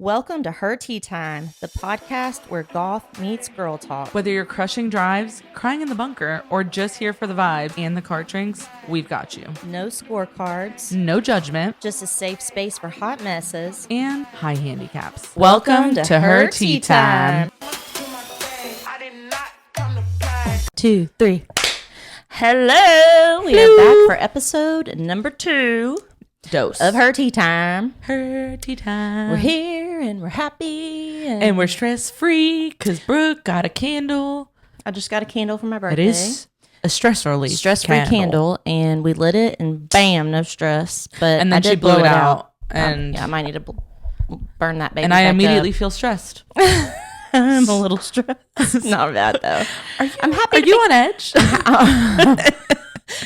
Welcome to Her Tea Time, the podcast where golf meets girl talk. Whether you're crushing drives, crying in the bunker, or just here for the vibe and the cart drinks, we've got you. No scorecards, No judgment, just a safe space for hot messes and high handicaps. Welcome to Her Tea Time. 2, 3. Hello, we are back for episode number 2 Dose of Her Tea Time. Her Tea Time. We're here and we're happy and we're stress free because Brooke got a candle. I just got a candle for my birthday. It is a stress relief, stress-free candle, and we lit it, and bam, no stress. But and then I did she blew blow it out, and I might need to burn that baby. And I back immediately up. feel stressed. I'm a little stressed. Not bad though. I'm happy. Are you on edge?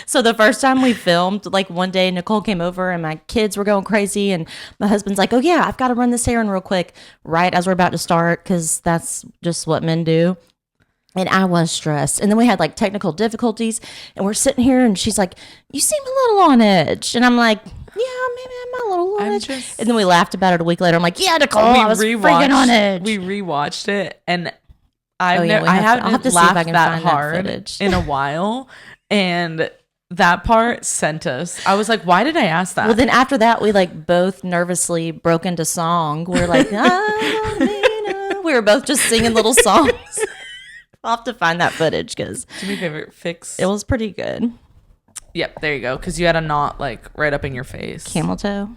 So the first time we filmed, like one day Nicole came over and my kids were going crazy, and my husband's like, "Oh yeah, I've got to run this errand real quick," right as we're about to start, because that's just what men do. And I was stressed. And then we had like technical difficulties, and we're sitting here and she's like, "You seem a little on edge." And I'm like, "Yeah, maybe I'm a little on edge." And then we laughed about it a week later. I'm like, "Yeah, Nicole, I was freaking on edge." We rewatched it, and I'll have to see if I laughed can that find that hard footage. in a while. And that part sent us. I was like, why did I ask that? Well, then after that, we like both nervously broke into song. We're like, we were both just singing little songs. I'll have to find that footage because to my favorite fix. It was pretty good. Yep, there you go. Because you had a knot like right up in your face. Camel toe.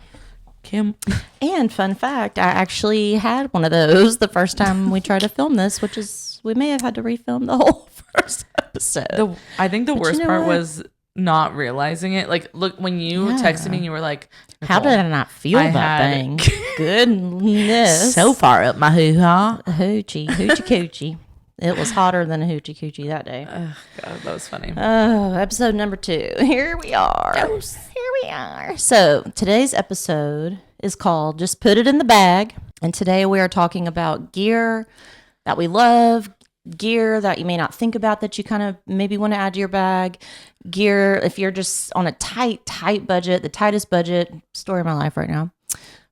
And fun fact, I actually had one of those the first time we tried to film this, which is we may have had to refilm the whole first episode. I think the worst part was not realizing it. Like, look, when you texted me, you were like, "How did I not feel that thing?" Goodness, so far up my hoo-ha. Hoochie coochie. It was hotter than a hoochie coochie that day. Oh, God, that was funny. Oh, episode number 2. Here we are. So today's episode is called Just Put It in the Bag. And today we are talking about gear that we love, gear that you may not think about that you kind of maybe want to add to your bag, gear if you're just on a tight budget, the tightest budget, story of my life right now.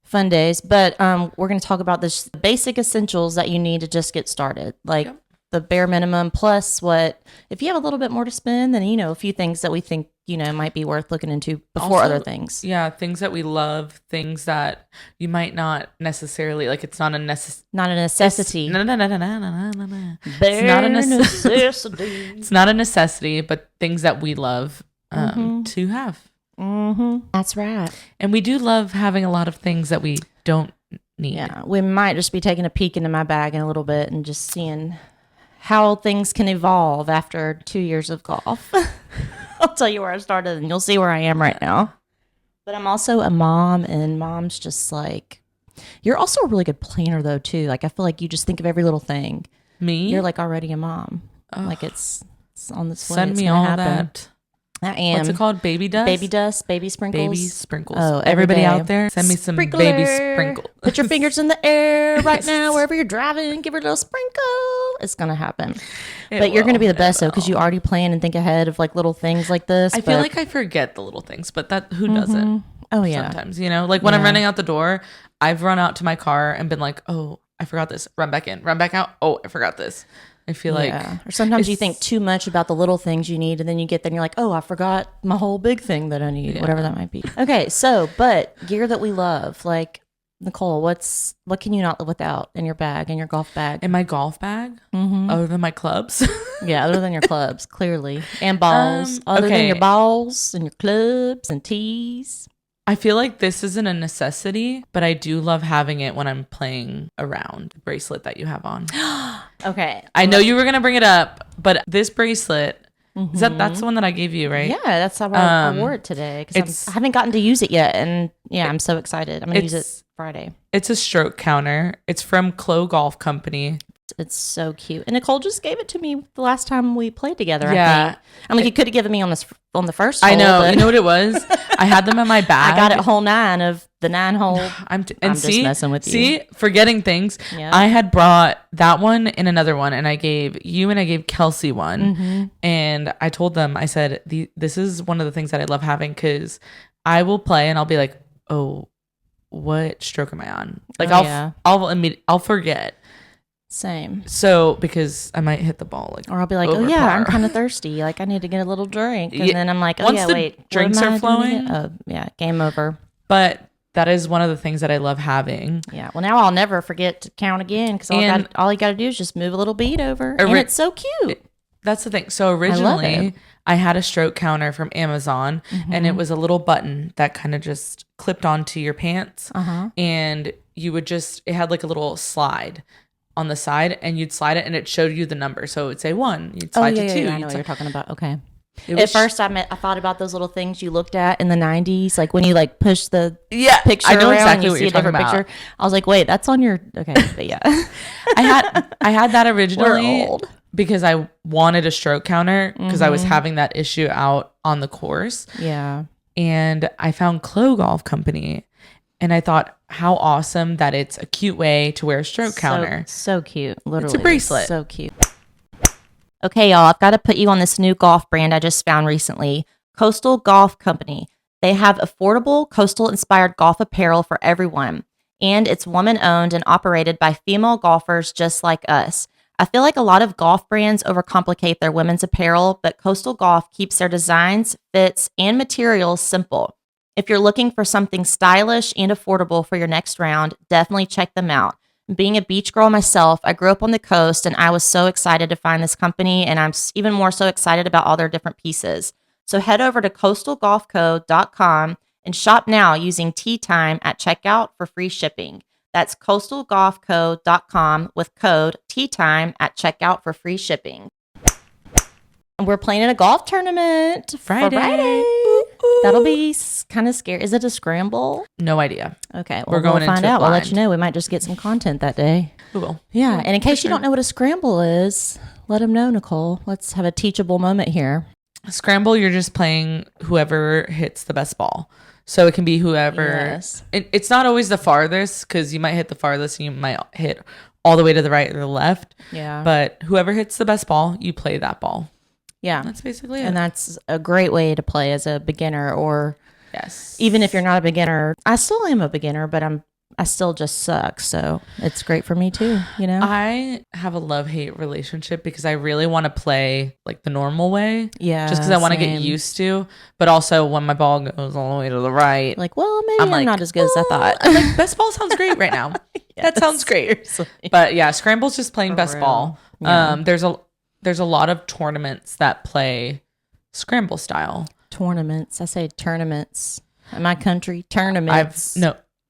Fun days. But we're going to talk about the basic essentials that you need to just get started. Like, the bare minimum plus what if you have a little bit more to spend, then a few things that we think might be worth looking into before other things. Yeah, things that we love, things that you might not necessarily like. It's not a necessity. No. It's not a necessity. It's not a necessity, but things that we love to have. That's right. And we do love having a lot of things that we don't need. Yeah, we might just be taking a peek into my bag in a little bit and just seeing how things can evolve after 2 years of golf. I'll tell you where I started and you'll see where I am right now. But I'm also a mom, and mom's just like, you're also a really good planner though too. Like, I feel like you just think of every little thing. Me? You're like already a mom. Like it's on this way. Send me all that. I am. What's it called? Baby dust? Baby dust, baby sprinkles. Baby sprinkles. Oh, everybody day. out there, send me some baby sprinkles. Put your fingers in the air right now, wherever you're driving. Give her a little sprinkle. It's going to happen. But you're going to be the best, though, because you already plan and think ahead of like little things like this. I feel like I forget the little things, but who doesn't? Oh, yeah. Sometimes, like when I'm running out the door, I've run out to my car and been like, oh, I forgot this. Run back in, run back out. Oh, I forgot this. I feel like. Or sometimes you think too much about the little things you need, and then you get there and you're like, oh, I forgot my whole big thing that I need, whatever that might be. Okay, but gear that we love, like, Nicole, what can you not live without in your bag, in your golf bag? In my golf bag? Other than my clubs? Yeah, other than your clubs, clearly. And balls. Other than your balls and your clubs and tees. I feel like this isn't a necessity, but I do love having it when I'm playing around. The bracelet that you have on. Okay. I know you were going to bring it up, but this bracelet, that's the one that I gave you, right? Yeah, that's how I wore it today, because I haven't gotten to use it yet, and I'm so excited. I'm going to use it Friday. It's a stroke counter. It's from Clo Golf Company. It's so cute. And Nicole just gave it to me the last time we played together, I think. I'm like, you could have given me on the first hole. I know. You know what it was? I had them in my bag. I got it hole 9 of the 9 hole. I'm just messing with you. See, forgetting things. Yeah. I had brought that one and another one, and I gave you and I gave Kelsey one. And I told them, I said, this is one of the things that I love having, because I will play and I'll be like, oh, what stroke am I on? Like Oh, I'll forget. Same. So because I might hit the ball like, Or I'll be like, oh over yeah, par. I'm kind of thirsty. Like I need to get a little drink. And Yeah, then I'm like, oh once yeah, the wait. what drinks am are I doing flowing. again? Oh yeah, game over. But that is one of the things that I love having. Yeah. Well, now I'll never forget to count again because all you got to do is just move a little bead over. And it's so cute. That's the thing. So originally I had a stroke counter from Amazon and it was a little button that kind of just clipped onto your pants. And you would it had like a little slide on the side and you'd slide it and it showed you the number. So it would say 1, you'd slide to 2. Yeah, I know what you're talking about. Okay. At first, I thought about those little things you looked at in the 90s, like when you like push the picture I know around exactly and you what see you're a different talking about. picture. I was like, wait, that's on your okay, but yeah. I had that originally We're old. because I wanted a stroke counter because I was having that issue out on the course. Yeah. And I found Clo Golf Company and I thought how awesome that it's a cute way to wear a stroke counter. So cute. Literally. It's a bracelet. So cute. Okay, y'all, I've got to put you on this new golf brand I just found recently, Coastal Golf Company. They have affordable coastal-inspired golf apparel for everyone, and it's woman-owned and operated by female golfers just like us. I feel like a lot of golf brands overcomplicate their women's apparel, but Coastal Golf keeps their designs, fits, and materials simple. If you're looking for something stylish and affordable for your next round, definitely check them out. Being a beach girl myself, I grew up on the coast and I was so excited to find this company, and I'm even more so excited about all their different pieces. So head over to coastalgolfco.com and shop now using Tea Time at checkout for free shipping. That's coastalgolfco.com with code Tea Time at checkout for free shipping. And we're playing in a golf tournament Friday. That'll be kind of scary. Is it a scramble? No idea. Okay, We're going we'll find into it out. We'll let blind. you know. We might just get some content that day. We will. Yeah, and in case you don't know what a scramble is, let them know, Nicole. Let's have a teachable moment here. Scramble, you're just playing whoever hits the best ball. So it can be whoever. Yes. It's not always the farthest because you might hit the farthest and you might hit all the way to the right or the left. Yeah. But whoever hits the best ball, you play that ball. Yeah. That's basically it. And that's a great way to play as a beginner, or yes, even if you're not a beginner. I still am a beginner, but I still just suck. So it's great for me too, you know? I have a love-hate relationship because I really want to play like the normal way. Yeah. Just because I want to get same. used to. But also when my ball goes all the way to the right. Like, well, maybe I'm like, not as good as I thought. I'm like, best ball sounds great right now. That sounds great. Seriously. But yeah, Scramble's just playing For best real. ball. Yeah. There's a lot of tournaments that play Scramble style. Tournaments. I say tournaments. In my country, tournaments.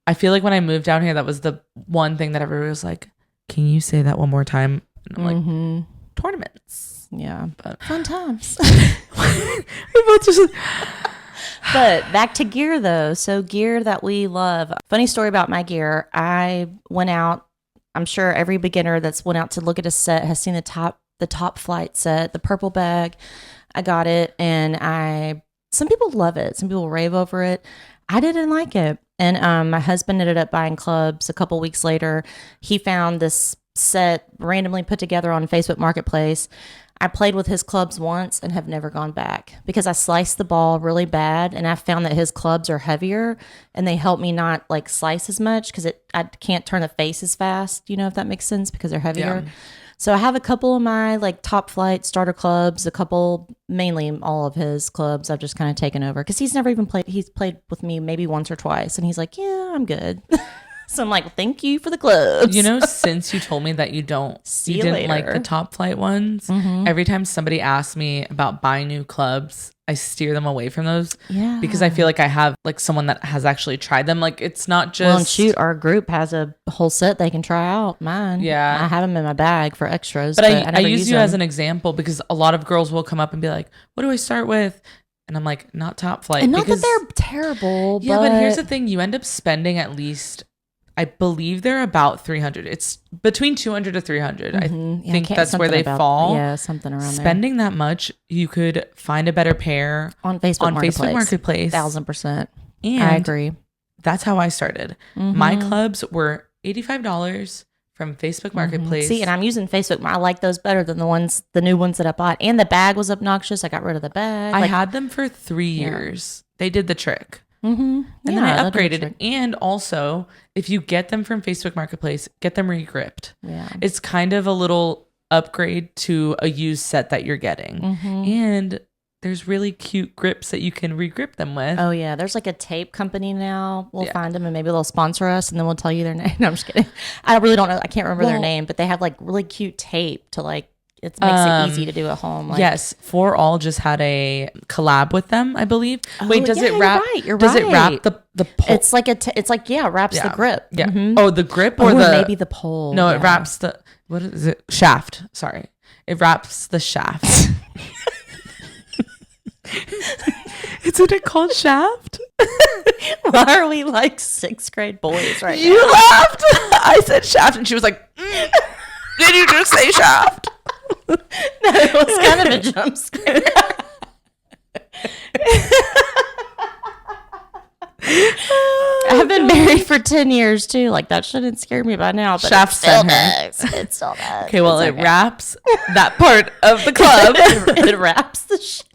I feel like when I moved down here, that was the one thing that everybody was like, can you say that one more time? And I'm like, tournaments. Yeah. But Fun times. we both just But back to gear though. So gear that we love. Funny story about my gear. I went out. I'm sure every beginner that's went out to look at a set has seen the top flight set, the purple bag. I got it, and some people love it. Some people rave over it. I didn't like it. And my husband ended up buying clubs a couple weeks later. He found this set randomly put together on Facebook Marketplace. I played with his clubs once and have never gone back because I sliced the ball really bad, and I found that his clubs are heavier and they help me not like slice as much because I can't turn the face as fast, you know, if that makes sense, because they're heavier. Yeah. So I have a couple of my like top flight starter clubs, mainly all of his clubs I've just kind of taken over because he's never even played. He's played with me maybe once or twice, and he's like, yeah, I'm good. So I'm like, thank you for the clubs. You know, since you told me that you didn't like the top flight ones, every time somebody asks me about buying new clubs, I steer them away from those. Yeah. Because I feel like I have like someone that has actually tried them. Like it's not just. Well, and shoot, our group has a whole set they can try out. Mine. Yeah. I have them in my bag for extras. But I never use you them. as an example because a lot of girls will come up and be like, what do I start with? And I'm like, not top flight. And not that they're terrible. Yeah, but here's the thing. You end up spending at least, I believe they're about 300. It's between 200 to 300. I think that's where they fall. Yeah, something around Spending that much, you could find a better pair on Facebook Marketplace. 1000%. And I agree. That's how I started. My clubs were $85 from Facebook Marketplace. See, and I'm using Facebook. I like those better than the new ones that I bought. And the bag was obnoxious. I got rid of the bag. I had them for 3 years. They did the trick. And then I upgraded. And also, if you get them from Facebook Marketplace, get them re-gripped. Yeah. It's kind of a little upgrade to a used set that you're getting. And there's really cute grips that you can re-grip them with. Oh, yeah. There's like a tape company now. We'll find them and maybe they'll sponsor us and then we'll tell you their name. No, I'm just kidding. I really don't know. I can't remember their name, but they have like really cute tape to like, it makes it easy to do at home. Like, yes. 4All just had a collab with them, I believe. Wait, does it wrap? You're does right. it wrap the pole? It's like it wraps the grip. Yeah. Oh, the grip or maybe the pole. No, it wraps the, what is it? Shaft. Sorry. It wraps the shaft. Isn't it called shaft? Why are we like 6th grade boys right now? You laughed. I said shaft and she was like, did you just say shaft? No, it was kind of a jump scare. I've been married for 10 years too. Like that shouldn't scare me by now, but shaft it still does. It still does. Okay, well, it wraps that part of the club. It wraps the shaft.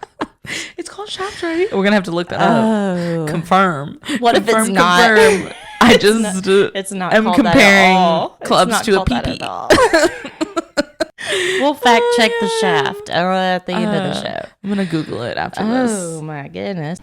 It's called shaft, right? We're gonna have to look that up. Confirm. What if it's not? Confirm. I just it's not. I'm called comparing that at all. clubs to a PP. We'll fact check the shaft at the end of the show. I'm gonna Google it after this. Oh my goodness.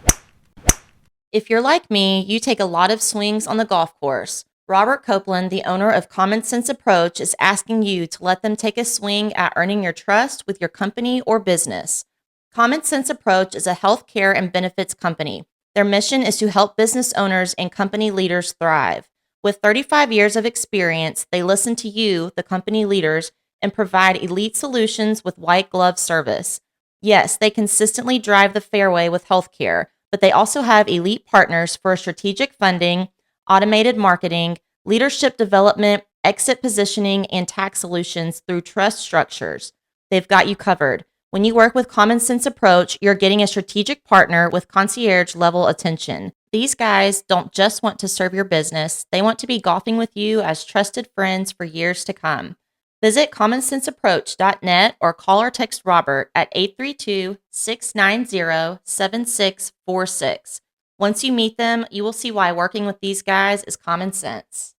If you're like me, you take a lot of swings on the golf course. Robert Copeland, the owner of Common Sense Approach, is asking you to let them take a swing at earning your trust with your company or business. Common Sense Approach is a healthcare and benefits company. Their mission is to help business owners and company leaders thrive. With 35 years of experience, they listen to you, the company leaders, and provide elite solutions with white glove service. Yes, they consistently drive the fairway with healthcare, but they also have elite partners for strategic funding, automated marketing, leadership development, exit positioning, and tax solutions through trust structures. They've got you covered. When you work with Common Sense Approach, you're getting a strategic partner with concierge level attention. These guys don't just want to serve your business, they want to be golfing with you as trusted friends for years to come. Visit commonsenseapproach.net or call or text Robert at 832-690-7646. Once you meet them, you will see why working with these guys is common sense.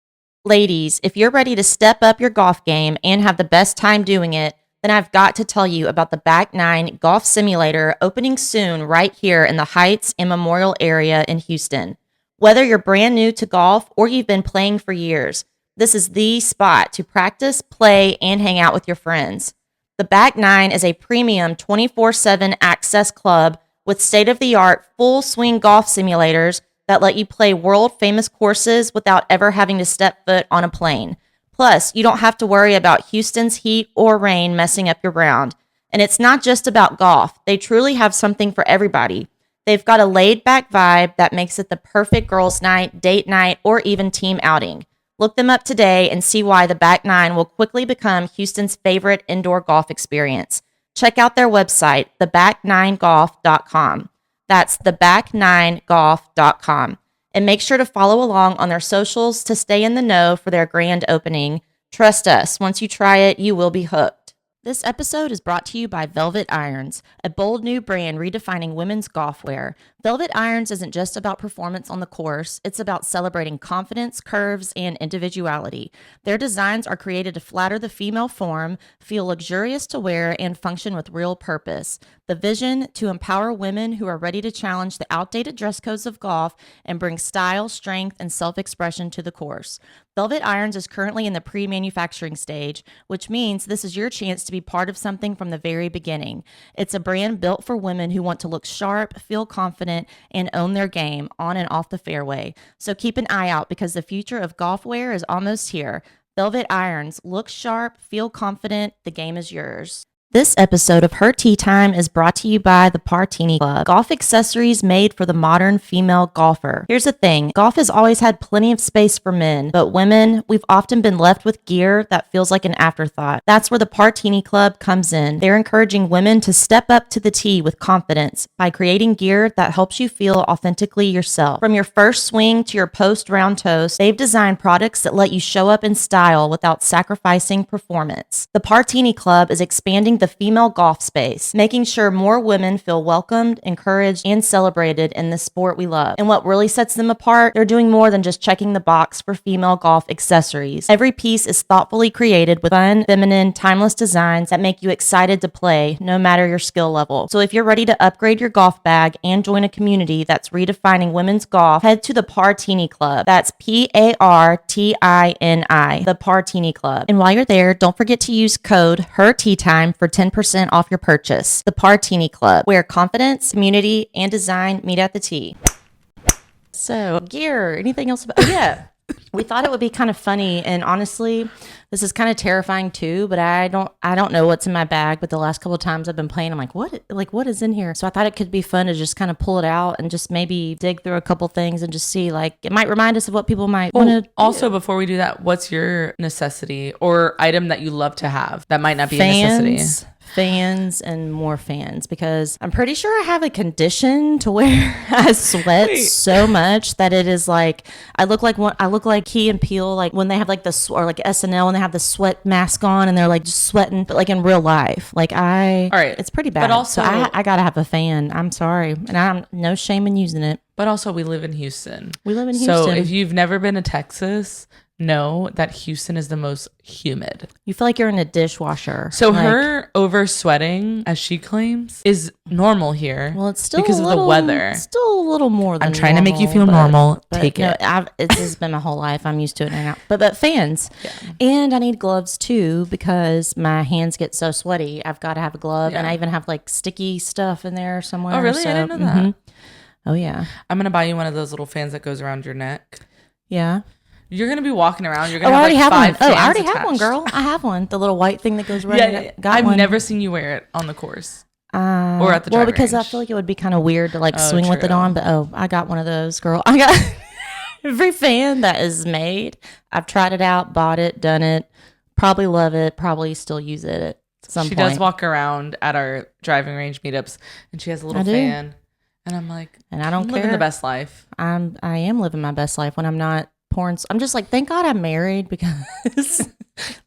Ladies, if you're ready to step up your golf game and have the best time doing it, then I've got to tell you about the Back 9 Golf Simulator opening soon right here in the Heights and Memorial area in Houston. Whether you're brand new to golf or you've been playing for years, this is the spot to practice, play, and hang out with your friends. The Back 9 is a premium 24/7 access club with state-of-the-art full swing golf simulators that let you play world-famous courses without ever having to step foot on a plane. Plus, you don't have to worry about Houston's heat or rain messing up your round. And it's not just about golf. They truly have something for everybody. They've got a laid-back vibe that makes it the perfect girls' night, date night, or even team outing. Look them up today and see why the Back 9 will quickly become Houston's favorite indoor golf experience. Check out their website, theback9golf.com. That's theback9golf.com. And make sure to follow along on their socials to stay in the know for their grand opening. Trust us, once you try it, you will be hooked. This episode is brought to you by Velvet Irons, a bold new brand redefining women's golf wear. Velvet Irons isn't just about performance on the course, it's about celebrating confidence, curves, and individuality. Their designs are created to flatter the female form, feel luxurious to wear, and function with real purpose. The vision to empower women who are ready to challenge the outdated dress codes of golf and bring style, strength, and self-expression to the course. Velvet Irons is currently in the pre-manufacturing stage, which means this is your chance to be part of something from the very beginning. It's a brand built for women who want to look sharp, feel confident, and own their game on and off the fairway. So keep an eye out because the future of golf wear is almost here. Velvet Irons, look sharp, feel confident, the game is yours. This episode of Her Tea Time is brought to you by the PUTT Club, golf accessories made for the modern female golfer. Here's the thing, golf has always had plenty of space for men, but women, we've often been left with gear that feels like an afterthought. That's where the PUTT Club comes in. They're encouraging women to step up to the tee with confidence by creating gear that helps you feel authentically yourself. From your first swing to your post-round toast, they've designed products that let you show up in style without sacrificing performance. The PUTT Club is expanding the female golf space, making sure more women feel welcomed, encouraged, and celebrated in this sport we love. And what really sets them apart, they're doing more than just checking the box for female golf accessories. Every piece is thoughtfully created with fun, feminine, timeless designs that make you excited to play, no matter your skill level. So if you're ready to upgrade your golf bag and join a community that's redefining women's golf, head to the Partini Club. That's PARTINI, the Partini Club. And while you're there, don't forget to use code HERTEATIME for 10% off your purchase. The Partini Club, where confidence, community, and design meet at the tee. So, gear, anything else about? Oh, yeah. We thought it would be kind of funny, and honestly, this is kind of terrifying too, but I don't know what's in my bag, but the last couple of times I've been playing, I'm like, what is in here? So I thought it could be fun to just kind of pull it out and just maybe dig through a couple things and just see, like, it might remind us of what people might want to also, before we do that, what's your necessity or item that you love to have that might not be a necessity? Fans and more fans, because I'm pretty sure I have a condition to where I sweat so much that it is like I look like Key and Peele, like when they have like or like SNL and they have the sweat mask on and they're like just sweating, but like in real life, like all right, it's pretty bad. But also, so I gotta have a fan. I'm sorry, and I'm no shame in using it. But also, we live in Houston. So if you've never been to Texas, know that Houston is the most humid. You feel like you're in a dishwasher. So her over sweating, as she claims, is normal here. Well, it's still because of the weather. Still a little more than I'm trying to make you feel normal. Take it. It's just been my whole life. I'm used to it now. But fans. Yeah. And I need gloves too because my hands get so sweaty. I've got to have a glove. Yeah. And I even have like sticky stuff in there somewhere. Oh, really? So, I didn't know that. Oh, yeah. I'm going to buy you one of those little fans that goes around your neck. Yeah. You're going to be walking around. You're going to have like 5 fans I already attached. have one, girl. I have one. The little white thing that goes around. Yeah. I've never seen you wear it on the course. Or at the driving because range. I feel like it would be kind of weird to like swing with it on. But I got one of those, girl. I got every fan that is made. I've tried it out, bought it, done it. Probably love it. Probably still use it at some point. She does walk around at our driving range meetups and she has a little fan. And I'm like, and I don't care. Living the best life. I am living my best life when I'm not pouring. I'm just like, thank God I'm married because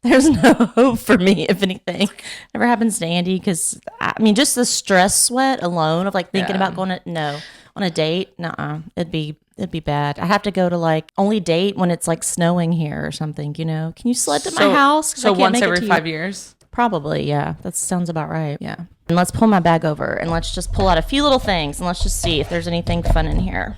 there's no hope for me if anything ever happens to Andy. Because I mean, just the stress sweat alone of like thinking about going on a date. It'd be bad. I have to go to like only date when it's like snowing here or something. You know, can you sled to my house? So once every 5 years. Probably, yeah. That sounds about right. Yeah. And let's pull my bag over and let's just pull out a few little things and let's just see if there's anything fun in here.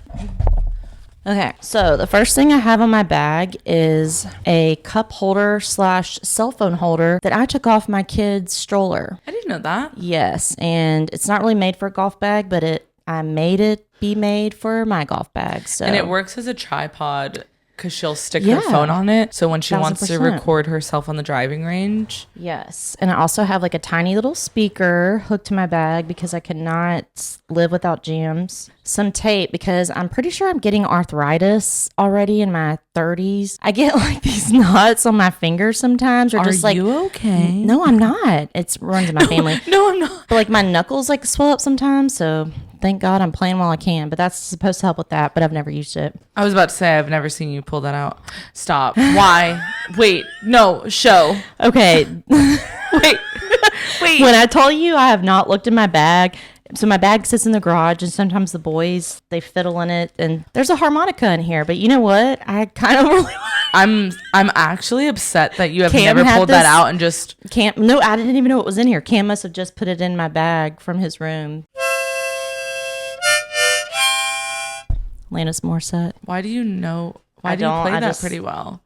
Okay, so the first thing I have on my bag is a cup holder / cell phone holder that I took off my kid's stroller. I didn't know that. Yes, and it's not really made for a golf bag, but I made it be made for my golf bag. So. And it works as a tripod because she'll stick her phone on it. So when she wants to record herself on the driving range. Yes. And I also have like a tiny little speaker hooked to my bag because I cannot live without jams. Some tape because I'm pretty sure I'm getting arthritis already in my 30s. I get like these knots on my fingers sometimes. Or just like, are you okay? No, I'm not. It runs in my family. No, I'm not. But like my knuckles like swell up sometimes. So thank God I'm playing while I can. But that's supposed to help with that. But I've never used it. I was about to say I've never seen you pull that out. Stop. Why? Wait. No. Show. Okay. Wait. When I told you I have not looked in my bag. So my bag sits in the garage and sometimes the boys, they fiddle in it and there's a harmonica in here. But you know what? I kind of really I'm actually upset that you have never pulled that out and just No, I didn't even know it was in here. Cam must have just put it in my bag from his room. Alanis Morissette. Why do you know? Why do you play that pretty well?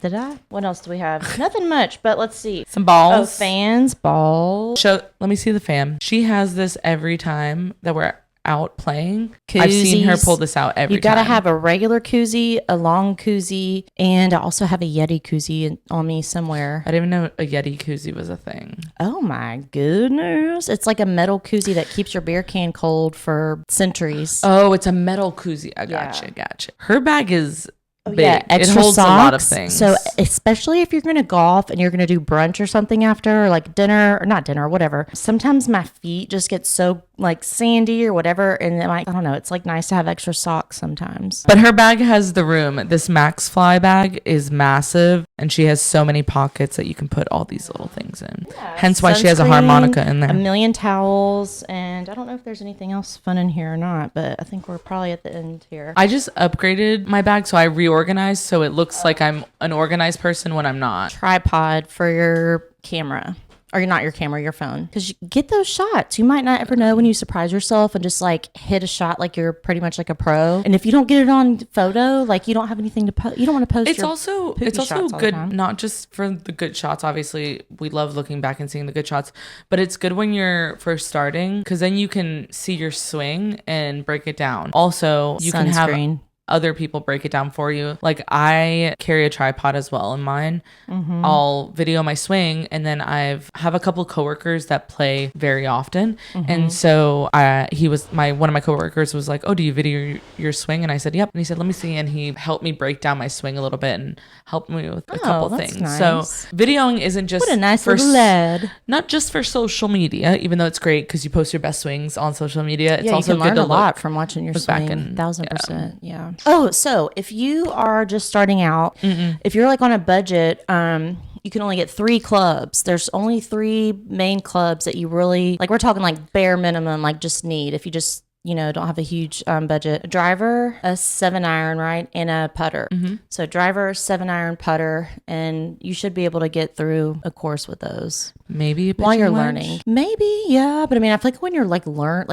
Did I? What else do we have? Nothing much, but let's see. Some balls. Oh, fans, balls. Let me see the fan. She has this every time that we're out playing. Koozies. I've seen her pull this out every time. You got to have a regular koozie, a long koozie, and I also have a Yeti koozie on me somewhere. I didn't even know a Yeti koozie was a thing. Oh my goodness. It's like a metal koozie that keeps your beer can cold for centuries. Oh, it's a metal koozie. I gotcha. Her bag is big. Yeah, extra it holds socks. A lot of things. So especially if you're going to golf and you're going to do brunch or something after, or like dinner or not dinner, whatever. Sometimes my feet just get so like sandy or whatever. And then I don't know. It's like nice to have extra socks sometimes. But her bag has the room. This Max Fly bag is massive, and she has so many pockets that you can put all these little things in. Yeah, hence why she has a harmonica in there. A million towels, and I don't know if there's anything else fun in here or not, but I think we're probably at the end here. I just upgraded my bag, so I reorganized, so it looks like I'm an organized person when I'm not. Tripod for your camera. Or not your camera, your phone. Because you get those shots. You might not ever know when you surprise yourself and just like hit a shot like you're pretty much like a pro. And if you don't get it on photo, like you don't have anything to post. You don't want to post. It's also good, not just for the good shots. Obviously, we love looking back and seeing the good shots, but it's good when you're first starting because then you can see your swing and break it down. Also, you can have other people break it down for you. Like I carry a tripod as well in mine. Mm-hmm. I'll video my swing, and then have a couple coworkers that play very often. Mm-hmm. And so one of my coworkers was like, "Oh, do you video your swing?" And I said, "Yep." And he said, "Let me see." And he helped me break down my swing a little bit and helped me with a couple things. Nice. So videoing isn't just what a nice little lad. Not just for social media, even though it's great because you post your best swings on social media. It's also you can learn a lot from watching your swing. 1,000%. Yeah. Oh, so if you are just starting out, if you're like on a budget, you can only get 3 clubs. There's only 3 main clubs that you really like. We're talking like bare minimum, like just need if you just don't have a huge budget. A driver, a 7-iron, right, and a putter. Mm-hmm. So driver, 7-iron, putter, and you should be able to get through a course with those. Maybe while you're learning. Maybe, yeah. But I mean, I feel like when you're like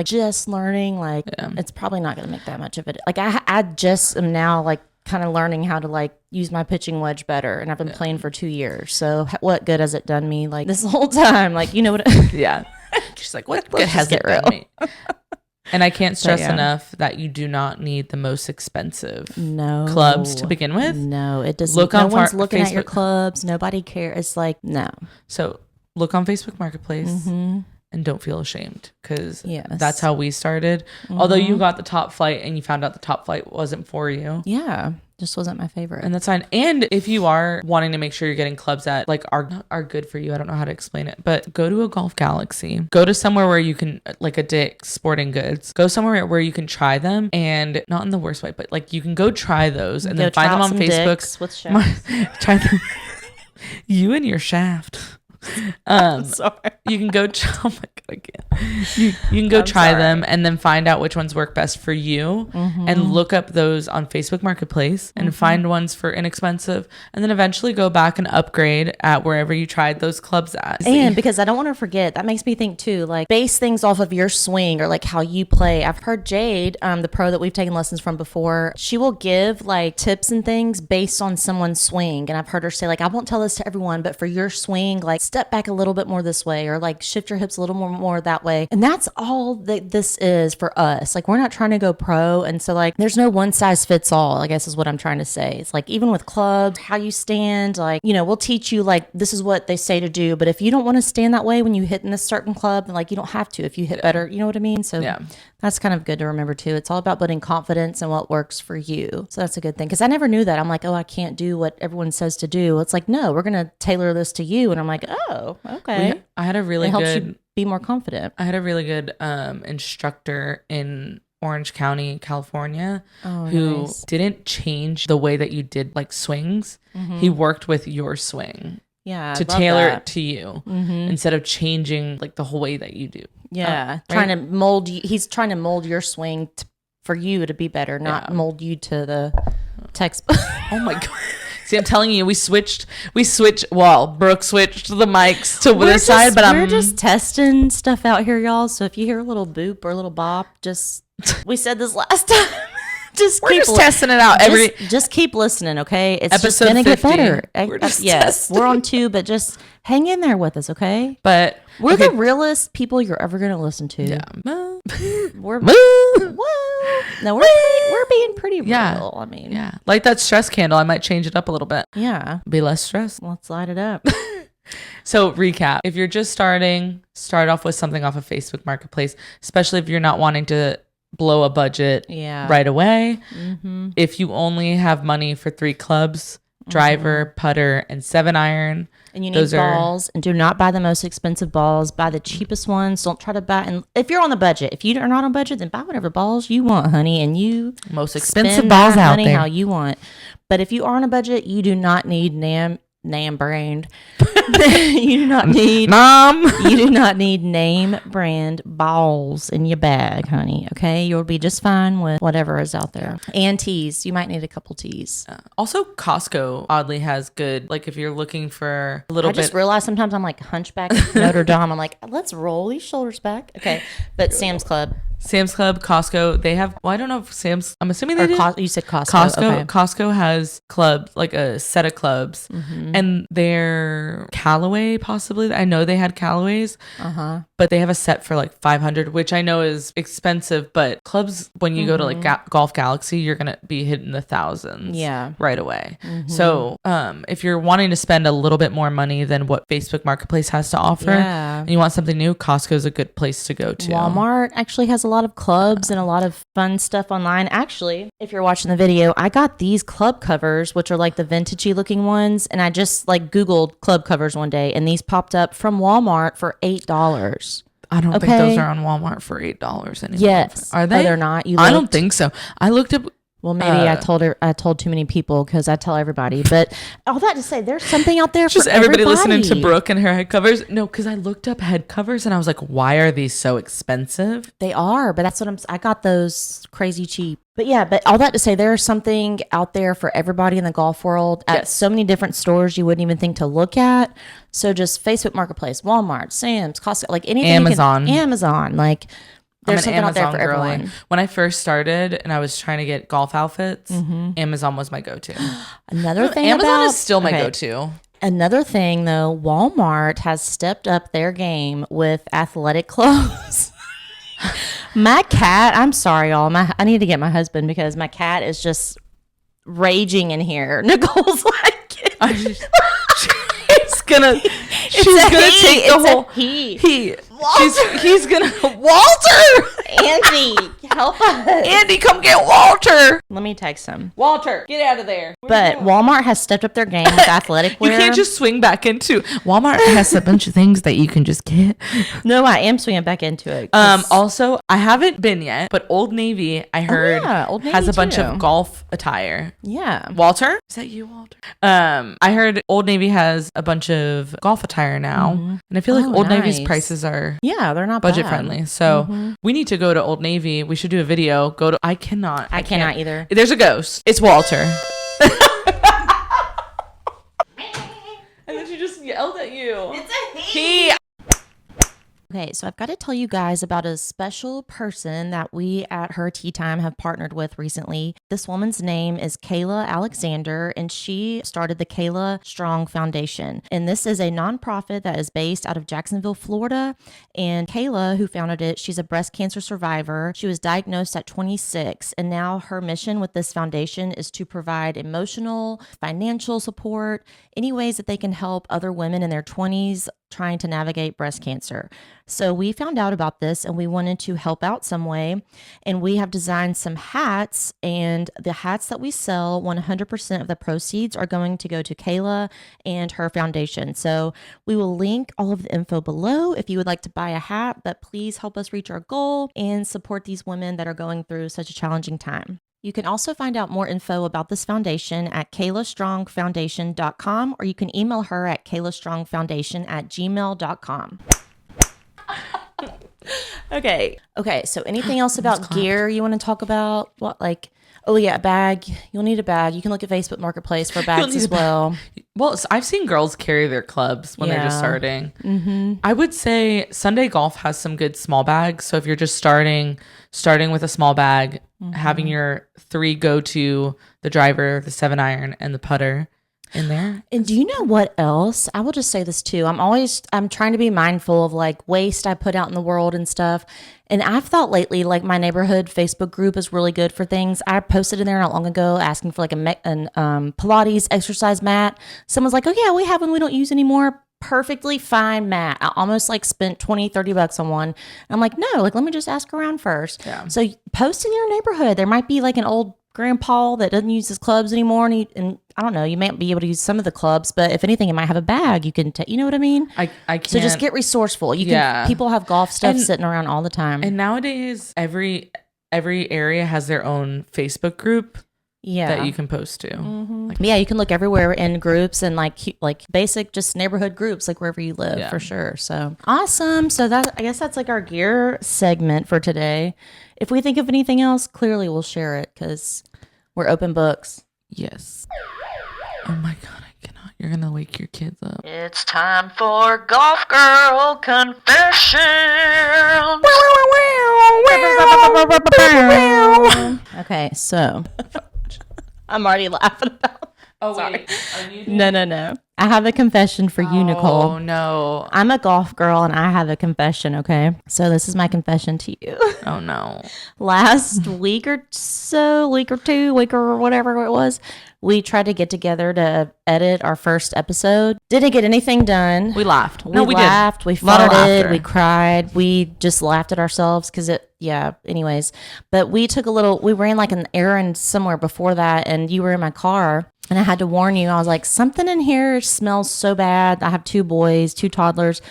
just learning, like it's probably not going to make that much of it. Like I just am now like kind of learning how to like use my pitching wedge better, and I've been playing for 2 years. So what good has it done me like this whole time? Like what? Yeah. She's like, what good has it done me? And I can't stress enough that you do not need the most expensive clubs to begin with. No, it doesn't. No one's looking at your clubs. Nobody cares. It's like, no. So look on Facebook Marketplace and don't feel ashamed because that's how we started. Mm-hmm. Although you got the top flight and you found out the top flight wasn't for you. Yeah. Just wasn't my favorite. And that's fine. And if you are wanting to make sure you're getting clubs that like are good for you, I don't know how to explain it, but go to a Golf Galaxy. Go to somewhere where you can, like a Dick's Sporting Goods. Go somewhere where you can try them, and not in the worst way, but like you can go try those and then find them on Facebook. With shafts. Try them. You and your shaft. I'm sorry. You can go oh my god, again. You can go try them and then find out which ones work best for you, and look up those on Facebook Marketplace and find ones for inexpensive, and then eventually go back and upgrade at wherever you tried those clubs at. And because I don't want to forget, that makes me think too, like base things off of your swing or like how you play. I've heard Jade, the pro that we've taken lessons from before, she will give like tips and things based on someone's swing, and I've heard her say like, I won't tell this to everyone, but for your swing, like step back a little bit more this way, or like shift your hips a little more that way. And that's all that this is for us. Like we're not trying to go pro, and so like there's no one size fits all, I guess is what I'm trying to say. It's like even with clubs, how you stand, like we'll teach you like this is what they say to do, but if you don't want to stand that way when you hit in this certain club, then like you don't have to. If you hit better, you know what I mean? So that's kind of good to remember too. It's all about building confidence and what works for you. So that's a good thing, because I never knew that. I'm like, oh, I can't do what everyone says to do. It's like, no, we're gonna tailor this to you. And I'm like, oh, okay. I had a really it helps you be more confident. I had a really good instructor in Orange County, California, who didn't change the way that you did like swings. He worked with your swing to tailor it to you instead of changing like the whole way that you do. Trying to mold you. He's trying to mold your swing for you to be better, not mold you to the textbook. Oh my god. See, I'm telling you, we switched. Well, Brooke switched the mics to this side, but we're just testing stuff out here, y'all. So if you hear a little boop or a little bop, we said this last time. We're just testing it out. Just keep listening, okay? It's episode just gonna 50. Get better. Yes, we're on 2, but just hang in there with us, okay? But we're the realest people you're ever gonna listen to. Yeah. We're being pretty real. I mean, like that stress candle. I might change it up a little bit. Yeah, be less stressed. Let's light it up. So recap: if you're just starting, start off with something off of Facebook Marketplace, especially if you're not wanting to blow a budget right away. If you only have money for 3 clubs, driver, putter, and 7-iron. And you need balls. And do not buy the most expensive balls. Buy the cheapest ones. Don't try to buy. And if you're on the budget, if you are not on budget, then buy whatever balls you want, honey. And you most expensive balls out there. How you want. But if you are on a budget, you do not need name brand. You do not need You do not need name brand balls in your bag, honey. Okay, you'll be just fine with whatever is out there. And teas, you might need a couple teas. Also, Costco oddly has good. Like if you're looking for a little bit. I just realized sometimes I'm like Hunchback of Notre Dame. I'm like, let's roll these shoulders back. Okay, but Sam's Club, Costco, they have. Well, I don't know if Sam's. I'm assuming they do. You said Costco. Okay. Costco has clubs, like a set of clubs, and they're Callaway possibly. I know they had Callaways, but they have a set for like $500, which I know is expensive. But clubs, when you go to like Golf Galaxy, you're gonna be hitting the thousands, right away. So, if you're wanting to spend a little bit more money than what Facebook Marketplace has to offer, and you want something new, Costco is a good place to go to. Walmart actually has a lot of clubs and a lot of fun stuff online. Actually, if you're watching the video, I got these club covers, which are like the vintagey looking ones, and I just like Googled club covers one day, and these popped up from Walmart for $8. I don't think those are on Walmart for $8 anymore. Yes, are they? Oh, they're not. I don't think so. I looked up. Well, maybe I told too many people because I tell everybody. But all that to say, there's something out there just for everybody everybody. Listening to Brooke and her head covers. No, because I looked up head covers and I was like, why are these so expensive? They are, but that's what I got those crazy cheap. But yeah, but all that to say, there's something out there for everybody in the golf world at so many different stores you wouldn't even think to look at. So just Facebook Marketplace, Walmart, Sam's, Costco, like anything. Amazon, like. There's something out there for everyone. When I first started and I was trying to get golf outfits, Amazon was my go-to. Amazon is still my go-to. Another thing, though, Walmart has stepped up their game with athletic clothes. My cat, I'm sorry, y'all. I need to get my husband because my cat is just raging in here. Nicole's like, she's gonna take the whole he. He's gonna Walter. Andy, help us. Andy, come get Walter. Let me text him. Walter, get out of there. But Walmart has stepped up their game with athletic wear. You can't just swing back into Walmart has a bunch of things that you can just get. No, I am swinging back into it. Also, I haven't been yet, but Old Navy, I heard, Old Navy has a bunch of golf attire. Yeah. Walter? Is that you, Walter? I heard Old Navy has a bunch of golf attire now. And I feel like Old Navy's prices are they're not budget bad. friendly. So we need to go to Old Navy. We should do a video. I cannot either. There's a ghost. It's Walter. And then she just yelled at you. It's a he. Okay, so I've got to tell you guys about a special person that we at Her Tea Time have partnered with recently. This woman's name is Kayla Alexander, and she started the Kayla Strong Foundation. And this is a nonprofit that is based out of Jacksonville, Florida. And Kayla, who founded it, she's a breast cancer survivor. She was diagnosed at 26, and now her mission with this foundation is to provide emotional, financial support, any ways that they can help other women in their 20s trying to navigate breast cancer. So we found out about this and we wanted to help out some way. And we have designed some hats, and the hats that we sell, 100% of the proceeds are going to go to Kayla and her foundation. So we will link all of the info below if you would like to buy a hat, but please help us reach our goal and support these women that are going through such a challenging time. You can also find out more info about this foundation at kaylastrongfoundation.com, or you can email her at kaylastrongfoundation@gmail.com. Okay, so anything else about gear you want to talk about? What, like, oh yeah, a bag. You'll need a bag. You can look at Facebook Marketplace for bags as well. Well, I've seen girls carry their clubs when they're just starting. I would say Sunday Golf has some good small bags. So if you're just starting with a small bag, having your 3 go-to, the driver, the 7-iron, and the putter in there. And do you know what else? I will just say this too. I'm trying to be mindful of like waste I put out in the world and stuff. And I've thought lately, like my neighborhood Facebook group is really good for things. I posted in there not long ago asking for like an Pilates exercise mat. Someone's like, oh yeah, we have one we don't use anymore. Perfectly fine mat. I almost like spent $20-$30 on one. And I'm like, no, like let me just ask around first. Yeah. So post in your neighborhood. There might be like an old grandpa that doesn't use his clubs anymore, and I don't know, you might be able to use some of the clubs, but if anything, it might have a bag you can take. You know what I mean? I can't. So just get resourceful. You can. People have golf stuff sitting around all the time. And nowadays, every area has their own Facebook group. Yeah, that you can post to. Yeah, you can look everywhere in groups and like basic just neighborhood groups, like wherever you live, for sure. So awesome. So I guess that's like our gear segment for today. If we think of anything else, clearly we'll share it because we're open books. Yes. Oh my God, I cannot. You're gonna wake your kids up. It's time for Golf Girl Confession. Okay, so. I'm already laughing about. Oh, sorry. Wait. No. I have a confession for you, Nicole. Oh, no. I'm a golf girl and I have a confession, okay? So this is my confession to you. Oh, no. Last week or whatever it was, we tried to get together to edit our first episode. Didn't get anything done. We laughed. We laughed. We farted. We cried. We just laughed at ourselves because anyways. But we ran like an errand somewhere before that, and you were in my car, and I had to warn you. I was like, something in here smells so bad. I have 2 boys, 2 toddlers.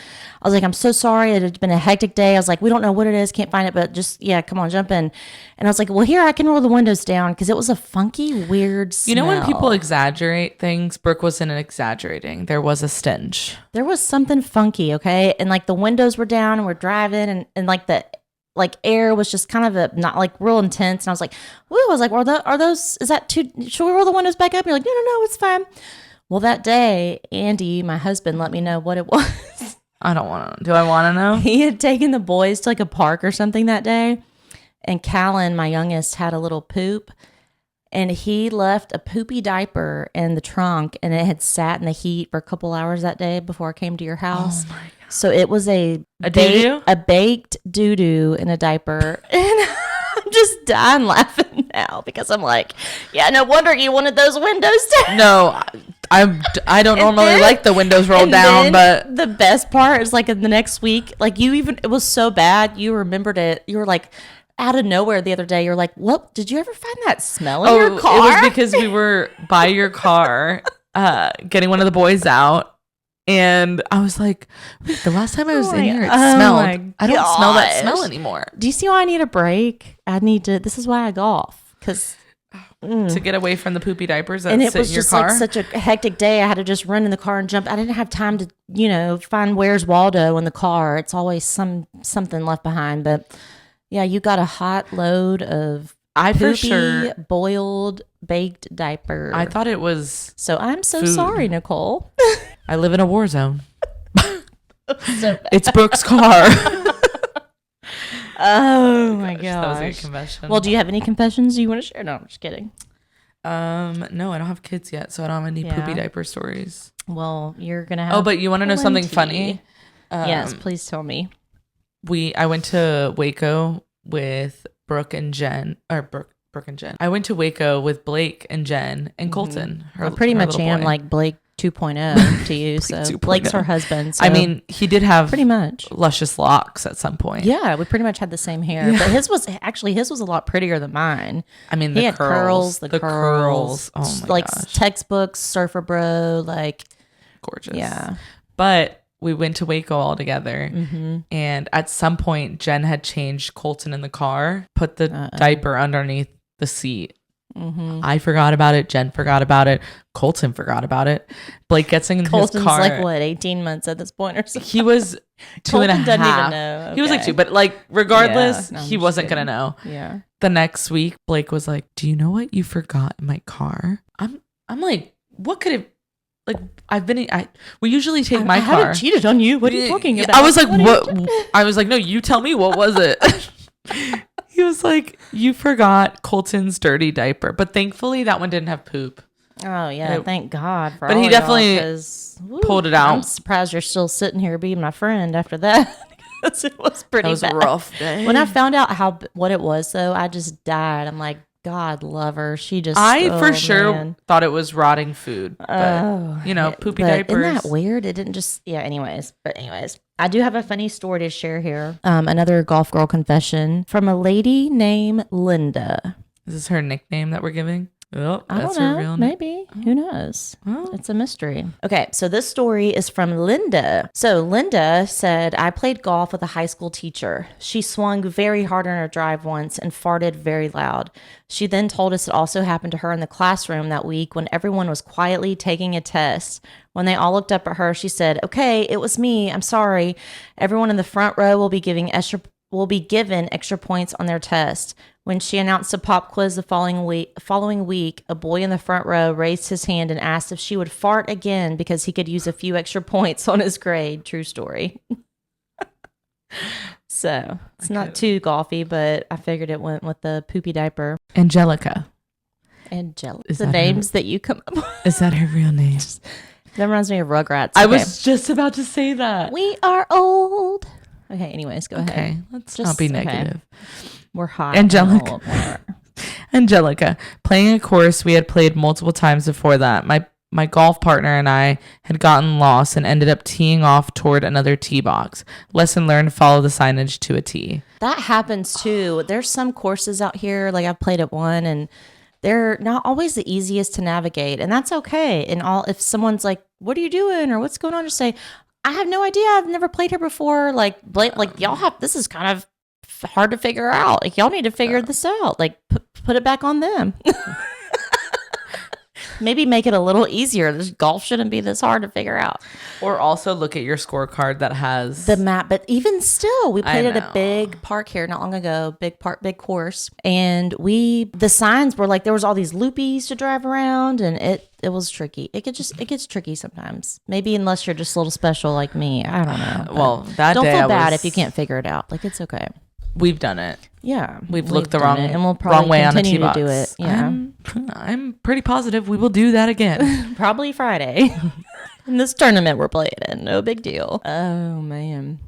I was like, I'm so sorry. It had been a hectic day. I was like, we don't know what it is. Can't find it, but just, come on, jump in. And I was like, well, here, I can roll the windows down because it was a funky, weird smell. You know when people exaggerate things? Brooke wasn't exaggerating. There was a stench. There was something funky, okay? And like the windows were down and we're driving and like the air was just kind of not like real intense. And I was like, woo, I was like, is that too, should we roll the windows back up? And you're like, no, it's fine. Well, that day, Andy, my husband, let me know what it was. I don't want to. Do I want to know? He had taken the boys to like a park or something that day. And Callan, my youngest, had a little poop. And he left a poopy diaper in the trunk. And it had sat in the heat for a couple hours that day before I came to your house. Oh my God. So it was a baked doo-doo in a diaper. And I'm just dying laughing now because I'm like, yeah, no wonder you wanted those windows down. No, I don't normally like the windows rolled down, but the best part is like in the next week, like it was so bad, you remembered it. You were like, out of nowhere the other day, you're like, what? Did you ever find that smell in your car? It was because we were by your car getting one of the boys out. And I was like, wait, the last time I was in here, it smelled. I don't smell that smell anymore. Do you see why I need a break? This is why I golf. Because to get away from the poopy diapers that and it sit was in your just car. Like such a hectic day. I had to just run in the car and jump. I didn't have time to, find Where's Waldo in the car. It's always something left behind. But yeah, you got a hot load of poopy, boiled, baked diaper. I thought it was So I'm so sorry, Nicole. I live in a war zone. It's Brooke's car. Oh my gosh. That was a good confession. Well, do you have any confessions you want to share? No, I'm just kidding. No, I don't have kids yet, so I don't have any poopy diaper stories. Well, you're gonna have. Oh, but you want to know something funny? Yes, please tell me. I went to Waco with Brooke and Jen. I went to Waco with Blake and Jen and Colton. I pretty much am like Blake 2.0 to you. So 2.0. Blake's her husband. So I mean, he did have pretty much luscious locks at some point. Yeah, we pretty much had the same hair, but his was a lot prettier than mine. I mean, he had curls. The curls. Oh my like gosh. Textbooks, surfer bro, like gorgeous. Yeah, but we went to Waco all together, and at some point, Jen had changed Colton in the car, put the diaper underneath the seat. I forgot about it. Jen forgot about it. Colton forgot about it. Blake gets in Colton's his car. like what, 18 months at this point or something? He was 2.5. Doesn't even know. Okay. He was like 2, but like regardless, he wasn't gonna know. Yeah. The next week, Blake was like, "Do you know what you forgot in my car?" I'm like, "What could it?" Like we usually take my car. I haven't cheated on you. What are you talking about? I was like, what? I was like, no, you tell me, what was it? He was like, you forgot Colton's dirty diaper, but thankfully that one didn't have poop. Oh yeah, thank God for. But he definitely pulled it out. I'm surprised you're still sitting here being my friend after that. Because it was pretty bad. That was a rough day. When I found out what it was, though, I just died. I'm like, God love her. She just. For sure thought it was rotting food. But, poopy diapers. Isn't that weird? It didn't just. Yeah. Anyways, I do have a funny story to share here. Another golf girl confession from a lady named Linda. Is this her nickname that we're giving? Oh, I that's don't know. her real name. Maybe. Who knows? Oh. It's a mystery. Okay, so this story is from Linda. So Linda said, I played golf with a high school teacher. She swung very hard on her drive once and farted very loud. She then told us it also happened to her in the classroom that week when everyone was quietly taking a test. When they all looked up at her, she said, okay, it was me. I'm sorry. Everyone in the front row will be given extra points on their test. When she announced a pop quiz the following week, a boy in the front row raised his hand and asked if she would fart again because he could use a few extra points on his grade. True story. So it's not too golfy, but I figured it went with the poopy diaper. Angelica. The names that you come up with. Is that her real name? That reminds me of Rugrats. I was just about to say that. We are old. Okay, anyways, go ahead. Okay, let's not be negative. Okay. We're hot. Angelica. Playing a course we had played multiple times before that. My golf partner and I had gotten lost and ended up teeing off toward another tee box. Lesson learned, follow the signage to a tee. That happens too. There's some courses out here, like I've played at one, and they're not always the easiest to navigate. And that's okay. And if someone's like, what are you doing? Or what's going on? Just say, I have no idea. I've never played here before. Like y'all have, this is kind of hard to figure out. Like y'all need to figure this out. Like put it back on them. Maybe make it a little easier. This golf shouldn't be this hard to figure out. Or also look at your scorecard that has the map. But even still, we played at a big park here not long ago, big course. And the signs were like, there was all these loopies to drive around, and it was tricky. It gets tricky sometimes. Maybe unless you're just a little special like me. I don't know. Well, that don't day feel bad if you can't figure it out. Like, it's okay. We've done it. Yeah, we've looked the wrong and we'll probably wrong way on a continue tee box. to do it. Yeah, I'm pretty positive we will do that again. Probably Friday in this tournament we're playing in. No big deal. Oh man.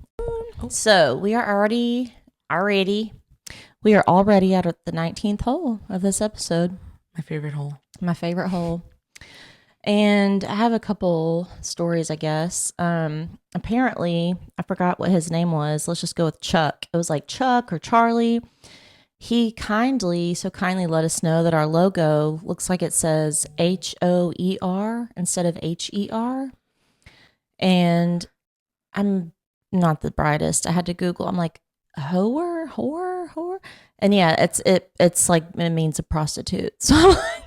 So we are already we are already at the 19th hole of this episode. My favorite hole. And I have a couple stories, I guess. Apparently, I forgot what his name was. Let's just go with Chuck. It was like Chuck or Charlie. He kindly let us know that our logo looks like it says HOER instead of HER. And I'm not the brightest. I had to Google. I'm like, whore. And yeah, it's like, it means a prostitute. So I'm like,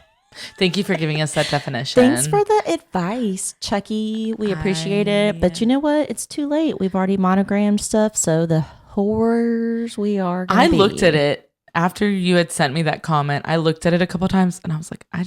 thank you for giving us that definition. Thanks for the advice, Chucky. We appreciate it. But you know what? It's too late. We've already monogrammed stuff. So the horrors we are gonna be. Looked at it after you had sent me that comment. I looked at it a couple times and I was like, I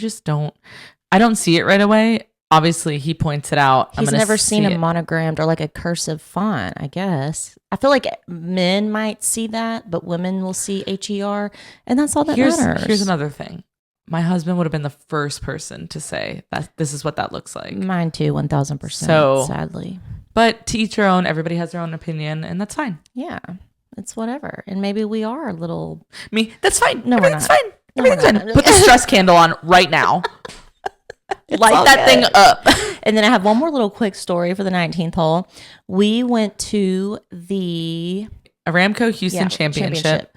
don't see it right away. Obviously, he points it out. He's never seen a monogrammed or like a cursive font, I guess. I feel like men might see that, but women will see HER. And that's all that matters. Here's another thing. My husband would have been the first person to say that this is what that looks like. Mine too, 1,000%. So sadly, but to each their own. Everybody has their own opinion, and that's fine. Yeah, it's whatever. And maybe we are a little. That's fine. No, everything's we're not. fine. Everything's fine. Put the stress candle on right now. Light that thing up. And then I have one more little quick story for the 19th hole. We went to the Aramco Houston Championship.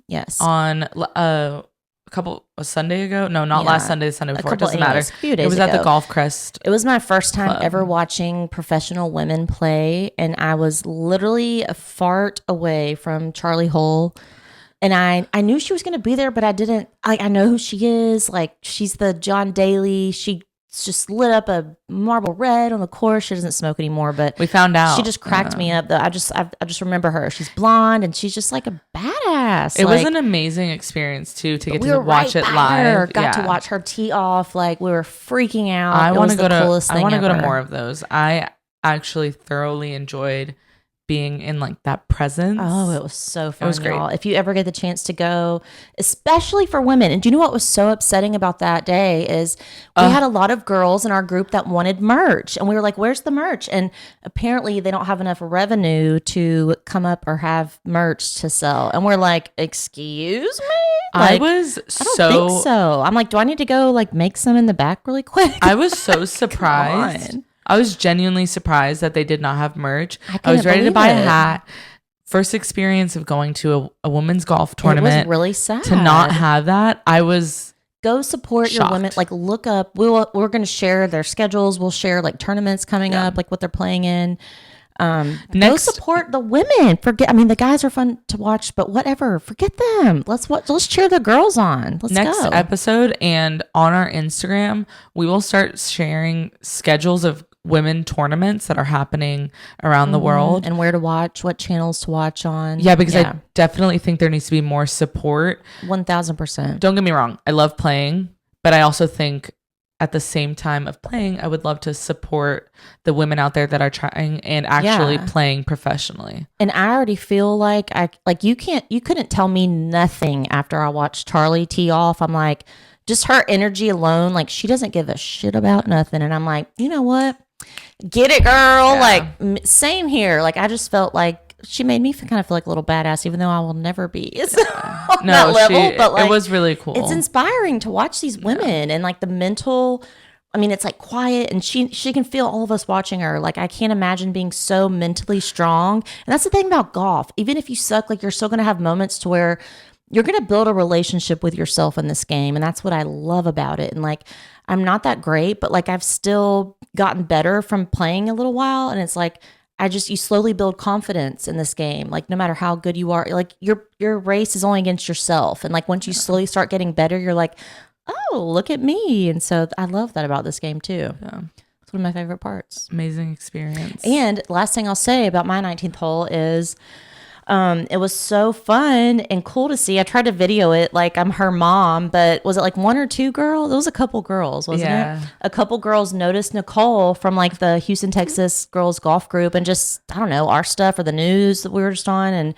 Yes. On a Sunday ago. No, not last Sunday, the Sunday before. It doesn't matter. It was at the Golf Crest. It was my first time ever watching professional women play. And I was literally a fart away from Charley Hull. And I knew she was going to be there, but I didn't, I know who she is. Like, she's the John Daly. She just lit up a marble red on the course. She doesn't smoke anymore, but we found out. She just cracked me up. I just remember her. She's blonde and she's just like a badass. It was an amazing experience too, to get to watch it live. Got to watch her tee off. Like, we were freaking out. I want to go to more of those. I actually thoroughly enjoyed being in like that presence. Oh, it was so fun. It was great. Y'all. If you ever get the chance to go, especially for women. And do you know what was so upsetting about that day is we had a lot of girls in our group that wanted merch. And we were like, where's the merch? And apparently they don't have enough revenue to come up or have merch to sell. And we're like, excuse me? Like, I don't think so. I'm like, do I need to go like make some in the back really quick? I was so surprised. I was genuinely surprised that they did not have merch. I was ready to buy a hat. First experience of going to a women's golf tournament. It was really sad to not have that. I was go support your women. Like look up. We're going to share their schedules. We'll share like tournaments coming up, like what they're playing in. Go support the women. The guys are fun to watch, but whatever. Forget them. Let's cheer the girls on. Let's go. Next episode and on our Instagram, we will start sharing schedules of women tournaments that are happening around the world and where to watch, what channels to watch on. Yeah, because I definitely think there needs to be more support. 1000%. Don't get me wrong. I love playing, but I also think at the same time of playing, I would love to support the women out there that are trying and actually playing professionally. And I already feel like you couldn't tell me nothing after I watched Charley tee off. I'm like, just her energy alone, like she doesn't give a shit about nothing. And I'm like, you know what? Get it, girl. Like same here. Like I just felt like she made me kind of feel like a little badass, even though I will never be on that level. But like, it was really cool. It's inspiring to watch these women and like the mental. I mean, it's like quiet, and she can feel all of us watching her. Like I can't imagine being so mentally strong. And that's the thing about golf. Even if you suck, like you're still gonna have moments to where you're gonna build a relationship with yourself in this game, and that's what I love about it. And like I'm not that great, but like I've still gotten better from playing a little while, and it's like you slowly build confidence in this game. Like no matter how good you are, like your race is only against yourself. And like once you slowly start getting better, you're like, oh, look at me. And so I love that about this game too. Yeah. It's one of my favorite parts. Amazing experience. And last thing I'll say about my 19th hole is it was so fun and cool to see. I tried to video it like I'm her mom, but was it like one or two girls? It was a couple girls, wasn't it? A couple girls noticed Nicole from like the Houston, Texas girls golf group and just, I don't know, our stuff or the news that we were just on. And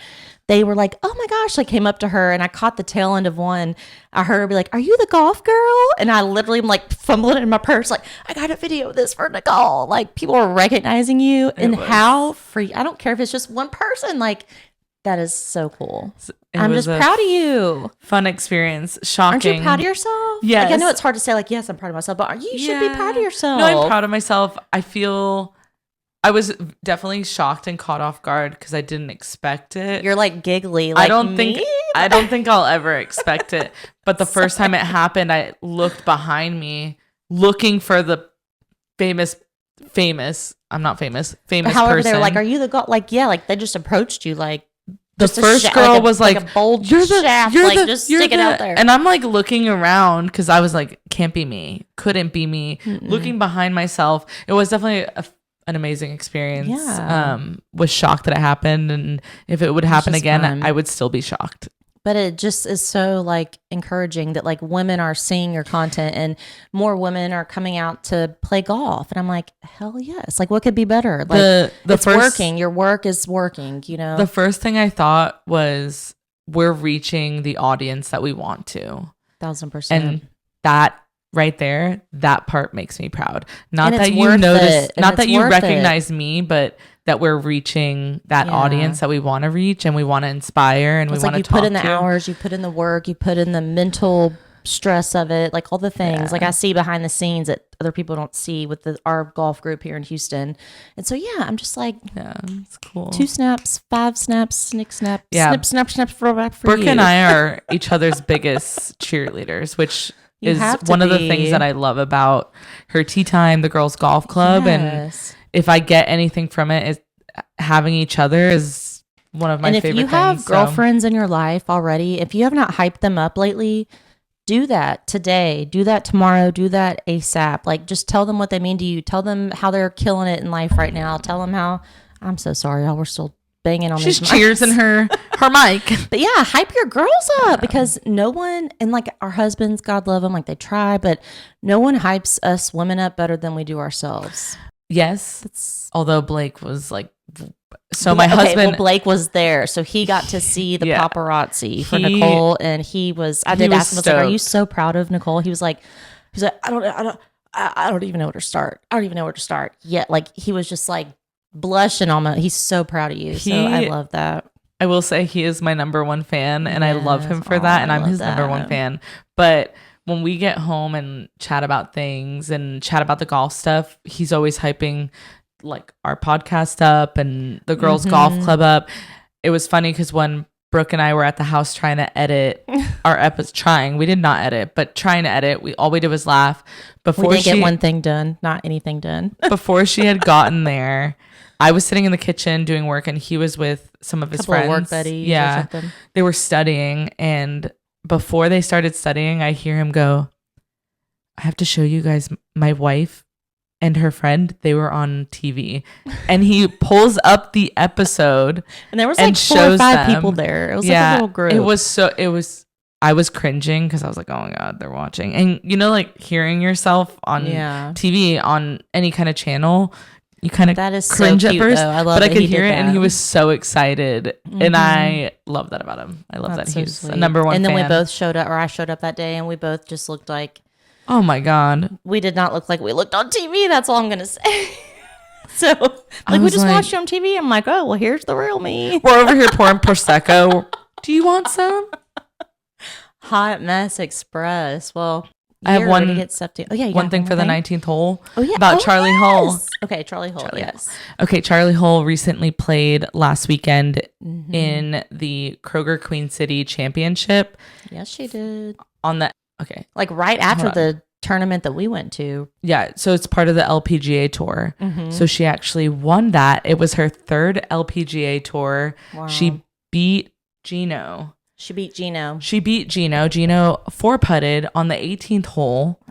they were like, oh my gosh, like came up to her, and I caught the tail end of one. I heard her be like, are you the golf girl? And I literally am like fumbling in my purse, like, I got to video this for Nicole. Like people are recognizing you and how free. I don't care if it's just one person, like, that is so cool. I'm just proud of you. Fun experience. Shocking. Aren't you proud of yourself? Yes. Like, I know it's hard to say, like, yes, I'm proud of myself, but you should be proud of yourself. No, I'm proud of myself. I was definitely shocked and caught off guard because I didn't expect it. You're like giggly. Like I don't think I'll ever expect it. But the first time it happened, I looked behind me looking for the famous. I'm not famous. Famous However, person. They were like, are you the girl? Like, yeah, like they just approached you like. The first girl was like a bold shaft, like just stick it out there. And I'm like looking around because I was like, can't be me, couldn't be me. Looking behind myself, it was definitely an amazing experience. Yeah. Was shocked that it happened, and if it would happen again, fun. I would still be shocked. But it just is so like encouraging that like women are seeing your content and more women are coming out to play golf. And I'm like, hell yes. Like what could be better? Like it's working. Your work is working, you know? The first thing I thought was we're reaching the audience that we want to. 1000%. And that right there, that part makes me proud. Not that you notice, not that you recognize me, but that we're reaching that audience that we want to reach and we want to inspire and we want to talk to. You put in the hours, you put in the work, you put in the mental stress of it, like all the things. Yeah. Like I see behind the scenes that other people don't see with our golf group here in Houston. And so, I'm just like, it's cool. 2 snaps, 5 snaps, snap, snap, throwback for Brooke you. and I are each other's biggest cheerleaders, which is one of the things that I love about her tea time, the girls golf club. Yes. And if I get anything from it, is having each other is one of my favorite things. And if you have girlfriends in your life already, if you have not hyped them up lately, do that today, do that tomorrow, do that ASAP. Like just tell them what they mean to you. Tell them how they're killing it in life right now. Tell them how, I'm so sorry, y'all, we're still banging on She's cheersing her mic. But hype your girls up because no one, and like our husbands, God love them, like they try, but no one hypes us women up better than we do ourselves. Yes. Although Blake was like, my husband. Blake was there. So he got to see the paparazzi for Nicole. And I did ask him, I was like, are you so proud of Nicole? He's like, I don't even know where to start. I don't even know where to start yet. Like he was just like blushing almost. He's so proud of you. So I love that. I will say he is my number one fan and I love him for that. And I'm his number one fan. But when we get home and chat about things and chat about the golf stuff, he's always hyping like our podcast up and the girls golf club up. It was funny because when Brooke and I were at the house trying to edit our episode. We did not edit, but trying to edit. All we did was laugh. Before we did get one thing done, not anything done. Before she had gotten there, I was sitting in the kitchen doing work, and he was with some of his friends. Work buddies. Yeah, or something. They were studying, and before they started studying, I hear him go, "I have to show you guys my wife and her friend. They were on TV," and he pulls up the episode, and there was like 4 or 5 people there. It was like a little group. I was cringing because I was like, "Oh my god, they're watching," and like hearing yourself on TV on any kind of channel. You kind of cringe so cute, at first, though. I love but I that could he hear did it, and that. he was so excited, and I love that about him. I love That's that so he's sweet. a number one. And then fan. we both showed up, or I showed up that day, and we both just looked like, oh my god, we did not look like we looked on TV. That's all I'm gonna say. So we just watched you on TV. I'm like, oh well, here's the real me. We're over here pouring prosecco. Do you want some? Hot Mess Express. Well, I have one to get stuff to. Oh yeah, one thing for the 19th hole. Oh yeah, about Charley Hull. Okay, Charley Hull. Yes. Okay, Charley Hull recently played last weekend in the Kroger Queen City Championship. Yes, she did. Like right after the tournament that we went to. Yeah, so it's part of the LPGA tour. So she actually won that. It was her 3rd LPGA tour. Wow. She beat Gino. Gino 4-putted on the 18th hole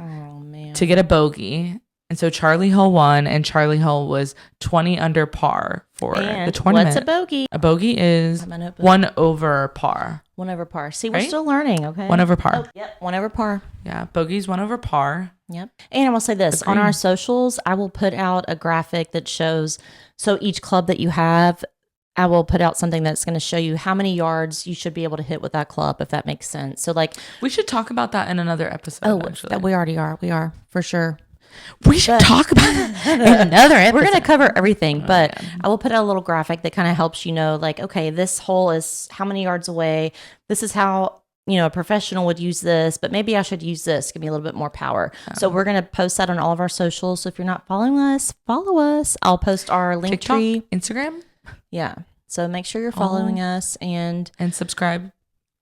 to get a bogey. And so Charley Hull won, and Charley Hull was 20 under par for the tournament. What's a bogey? A bogey is 1 over par. 1 over par. See, we're still learning, okay? 1 over par. Oh, yep, 1 over par. Yeah, bogey's 1 over par. Yep. And I will say this, on our socials, I will put out a graphic that shows, so each club that you have, I will put out something that's going to show you how many yards you should be able to hit with that club, if that makes sense. So like, we should talk about that in another episode. Oh, that we already are. We are for sure. We should talk about it in another episode. We're going to cover everything, but I will put out a little graphic that kind of helps you know, like, okay, this hole is how many yards away. This is how, a professional would use this, but maybe I should use this. Give me a little bit more power. So we're going to post that on all of our socials. So if you're not following us, follow us. I'll post our link TikTok, tree. Instagram. Yeah. So make sure you're following us and subscribe.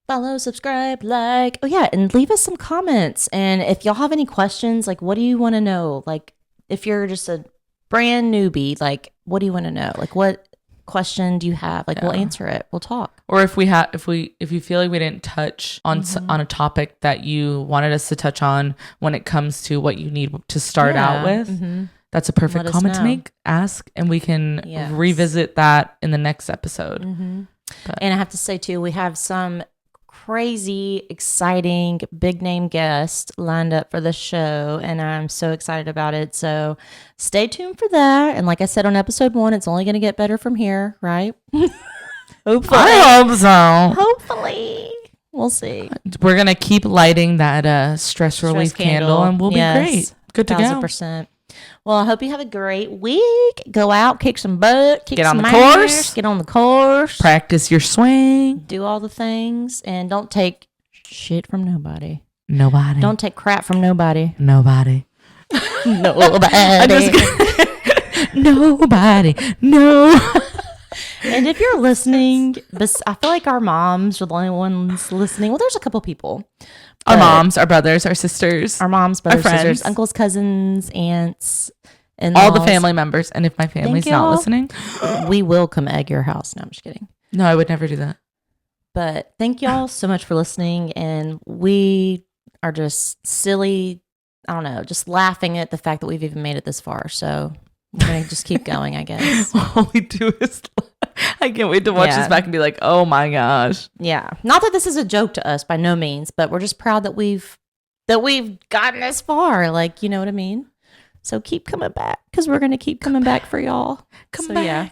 Follow, subscribe, like. Oh yeah, and leave us some comments. And if y'all have any questions, like what do you want to know? Like if you're just a brand newbie, like what do you want to know? Like what question do you have? Like we'll answer it. We'll talk. Or if you feel like we didn't touch on on a topic that you wanted us to touch on when it comes to what you need to start out with. That's a perfect comment to make. Ask, and we can revisit that in the next episode. And I have to say, too, we have some crazy, exciting, big name guests lined up for the show, and I'm so excited about it. So stay tuned for that. And like I said on episode 1, it's only going to get better from here, right? Hopefully. I hope so. Hopefully. We'll see. We're going to keep lighting that stress relief candle, and we'll be great. Good to go. 1,000%. Well, I hope you have a great week. Go out, kick some butt, get on the course. Get on the course. Practice your swing. Do all the things. And don't take shit from nobody. Nobody. Don't take crap from nobody. Nobody. Nobody. Nobody. No. And if you're listening, I feel like our moms are the only ones listening. Well, there's a couple people. Our moms, our brothers, our sisters. Our moms, brothers, our sisters, uncles, cousins, aunts, and all the family members. And if my family's not listening, we will come egg your house. No, I'm just kidding. No, I would never do that. But thank y'all so much for listening. And we are just silly, I don't know, just laughing at the fact that we've even made it this far. So we're going to just keep going, I guess. All we do is I can't wait to watch this back and be like, oh my gosh. Yeah. Not that this is a joke to us by no means, but we're just proud that we've gotten this far. Like, you know what I mean? So keep coming back because we're going to keep coming back for y'all. Come back. Yeah.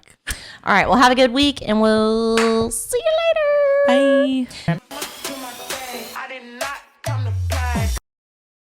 All right. Well, have a good week and we'll see you later. Bye.